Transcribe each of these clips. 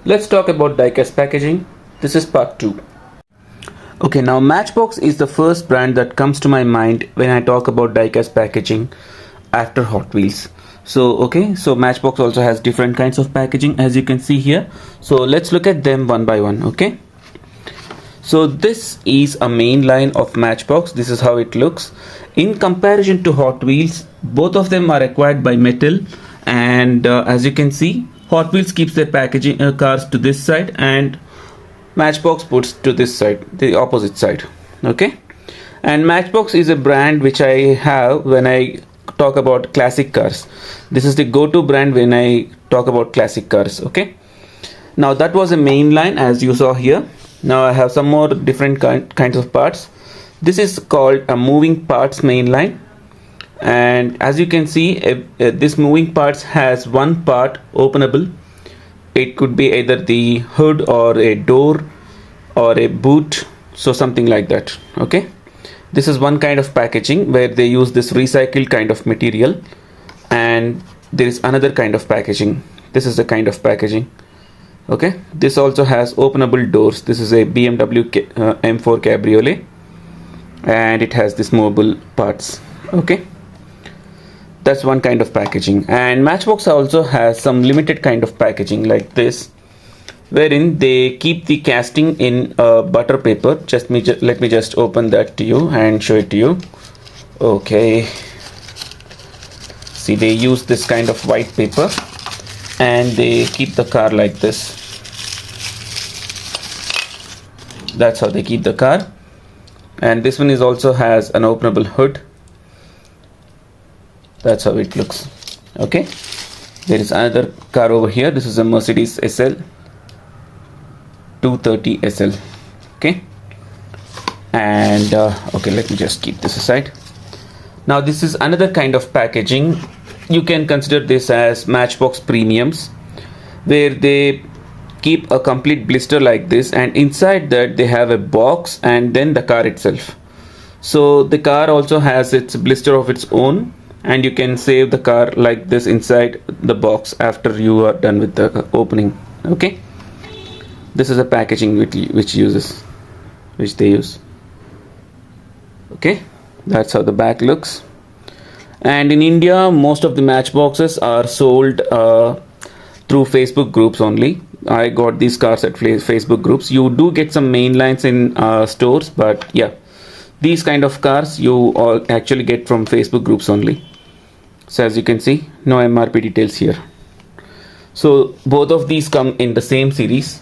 Let's talk about diecast packaging. This is part 2. Okay, now Matchbox is the first brand that comes to my mind when I talk about diecast packaging after Hot Wheels. So Matchbox also has different kinds of packaging as you can see here. So let's look at them one by one, okay? So this is a main line of Matchbox. This is how it looks. In comparison to Hot Wheels, both of them are acquired by Mattel, and as you can see, Hot Wheels keeps their packaging cars to this side and Matchbox puts to this side, the opposite side, okay? And Matchbox is a brand which I have when I talk about classic cars. This is the go-to brand when I talk about classic cars, okay? Now that was a main line as you saw here. Now I have some more different kinds of parts. This is called a moving parts main line, and as you can see, this moving parts has one part openable. It could be either the hood or a door or a boot, so something like that, okay? This is one kind of packaging where they use this recycled kind of material, and there is another kind of packaging. This is the kind of packaging, okay? This also has openable doors. This is a BMW M4 Cabriolet, and it has this movable parts, okay? That's one kind of packaging. And Matchbox also has some limited kind of packaging like this, wherein they keep the casting in butter paper. Let me just open that to you and show it to you. Okay, see, they use this kind of white paper and they keep the car like this. That's how they keep the car. And this one is also has an openable hood. That's how it looks, okay? There is another car over here. This is a Mercedes SL 230 SL, okay? And okay, let me just keep this aside. Now this is another kind of packaging. You can consider this as Matchbox premiums, where they keep a complete blister like this, and inside that they have a box and then the car itself. So the car also has its blister of its own, and you can save the car like this inside the box after you are done with the opening, okay? This is a packaging which they use, okay? That's how the back looks. And in India, most of the Matchboxes are sold through Facebook groups only. I got these cars at Facebook groups. You do get some main lines in stores, but yeah, these kind of cars you all actually get from Facebook groups only. So as you can see, no MRP details here. So both of these come in the same series,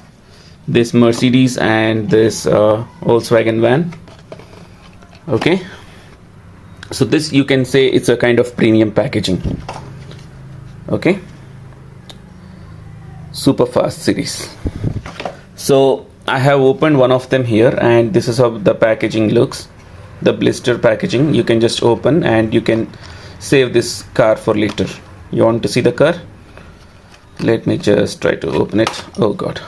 this Mercedes and this Volkswagen van, okay? So this, you can say, it's a kind of premium packaging, okay? Super fast series. So I have opened one of them here, and this is how the packaging looks. The blister packaging, you can just open and you can save this car for later. You want to see the car? Let me just try to open it. Oh god.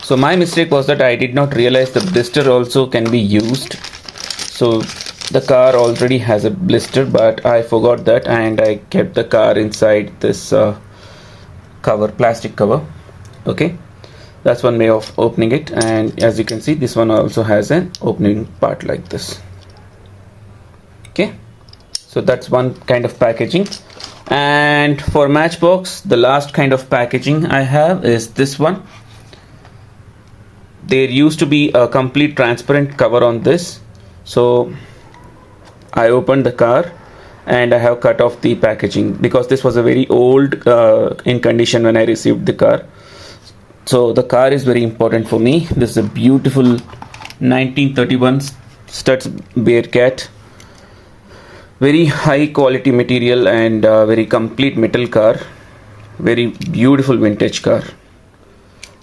So my mistake was that I did not realize the blister also can be used. So the car already has a blister, but I forgot that, and I kept the car inside this cover, plastic cover, okay? That's one way of opening it. And as you can see, this one also has an opening part like this, okay? So that's one kind of packaging. And for Matchbox, the last kind of packaging I have is this one. There used to be a complete transparent cover on this, so I opened the car and I have cut off the packaging because this was a very old in condition when I received the car. So the car is very important for me. This is a beautiful 1931 Stutz Bearcat, very high quality material and very complete metal car, very beautiful vintage car.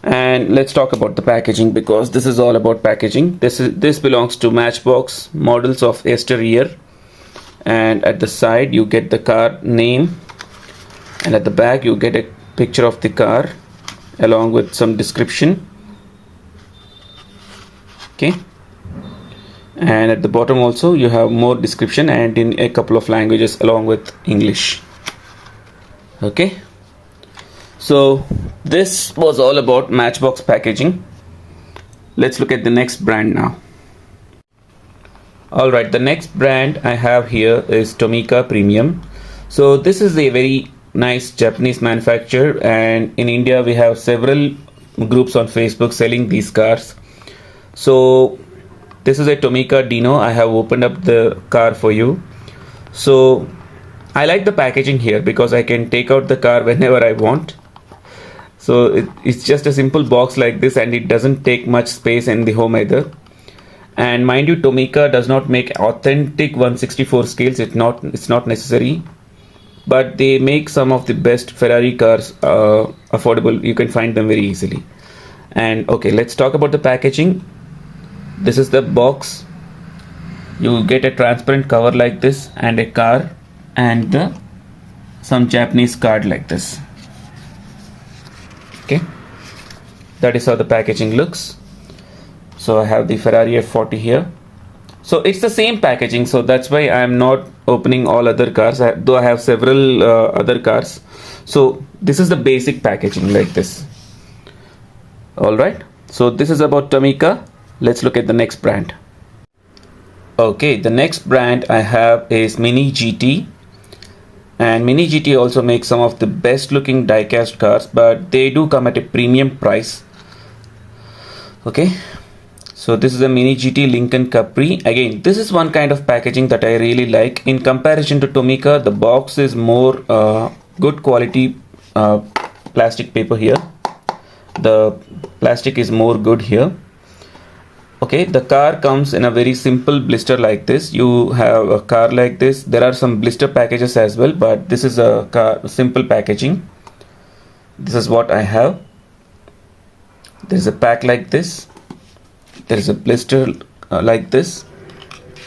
And let's talk about the packaging, because this is all about packaging. This belongs to Matchbox models of yesteryear, and at the side you get the car name, and at the back you get a picture of the car along with some description, okay? And at the bottom also you have more description and in a couple of languages along with English, Okay, so this was all about Matchbox packaging. Let's look at the next brand now. Alright, the next brand I have here is Tomica Premium. So this is a very nice Japanese manufacturer, and in India we have several groups on Facebook selling these cars. So this is a Tomica Dino. I have opened up the car for you. So I like the packaging here because I can take out the car whenever I want. So it's just a simple box like this, and it doesn't take much space in the home either. And mind you, Tomica does not make authentic 1/64 scales. It's not necessary, but they make some of the best Ferrari cars affordable. You can find them very easily. And okay, let's talk about the packaging. This is the box. You get a transparent cover like this, and a car, and some Japanese card like this. Okay, that is how the packaging looks. So I have the Ferrari F40 here. So it's the same packaging, so that's why I am not opening all other cars, though I have several other cars. So this is the basic packaging like this. Alright, so this is about Tomica. Let's look at the next brand. Okay, the next brand I have is MiniGT. And MiniGT also makes some of the best looking die-cast cars, but they do come at a premium price. Okay, so this is a MiniGT Lincoln Capri. Again, this is one kind of packaging that I really like. In comparison to Tomica, the box is more good quality plastic paper here. The plastic is more good here. Okay, the car comes in a very simple blister like this. You have a car like this. There are some blister packages as well, but this is a simple packaging. This is what I have. There is a pack like this. There is a blister like this,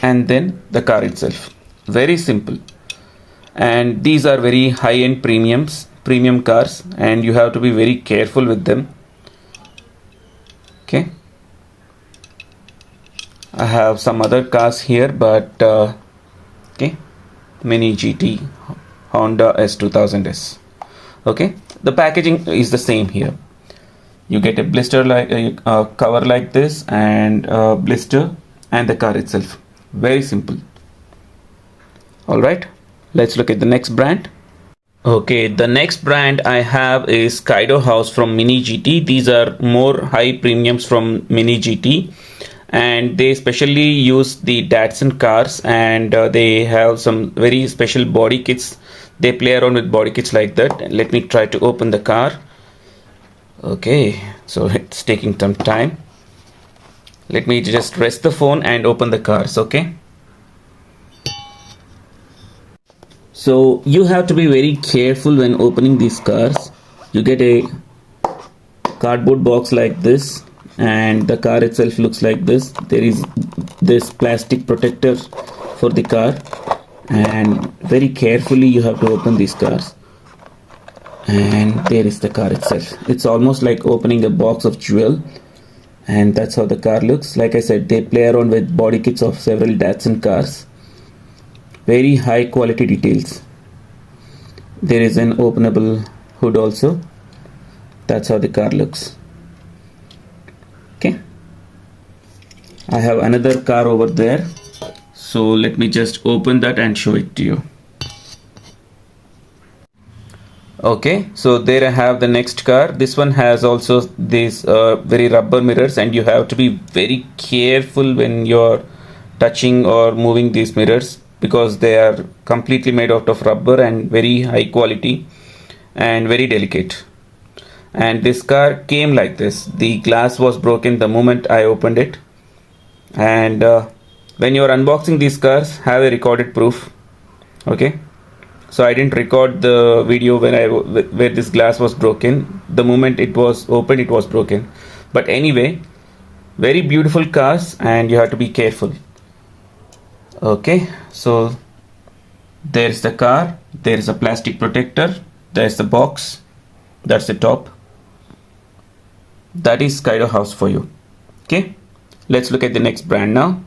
and then the car itself. Very simple. And these are very high-end premium cars, and you have to be very careful with them. Okay, I have some other cars here, but okay, MiniGT Honda S2000S. Okay, the packaging is the same here. You get a blister like cover like this, and blister, and the car itself. Very simple. Alright, let's look at the next brand. Okay, the next brand I have is Kaido House from MiniGT. These are more high premiums from MiniGT, and they specially use the Datsun cars, and they have some very special body kits. They play around with body kits like that. Let me try to open the car. Okay, so it's taking some time. Let me just rest the phone and open the cars. Okay, so you have to be very careful when opening these cars. You get a cardboard box like this, and the car itself looks like this. There is this plastic protector for the car, and very carefully you have to open these cars. And there is the car itself. It's almost like opening a box of jewel, and that's how the car looks. Like I said, they play around with body kits of several Datsun cars. Very high quality details. There is an openable hood also. That's how the car looks. Okay, I have another car over there, so let me just open that and show it to you. Okay, so there I have the next car. This one has also these very rubber mirrors, and you have to be very careful when you're touching or moving these mirrors, because they are completely made out of rubber and very high quality and very delicate. And this car came like this. The glass was broken the moment I opened it. And when you're unboxing these cars, have a recorded proof. Okay, so I didn't record the video where this glass was broken. The moment it was opened, it was broken. But anyway, very beautiful cars, and you have to be careful. Okay, so there's the car, there's a plastic protector, there's the box, that's the top. That is Kaido House for you. Okay, let's look at the next brand now.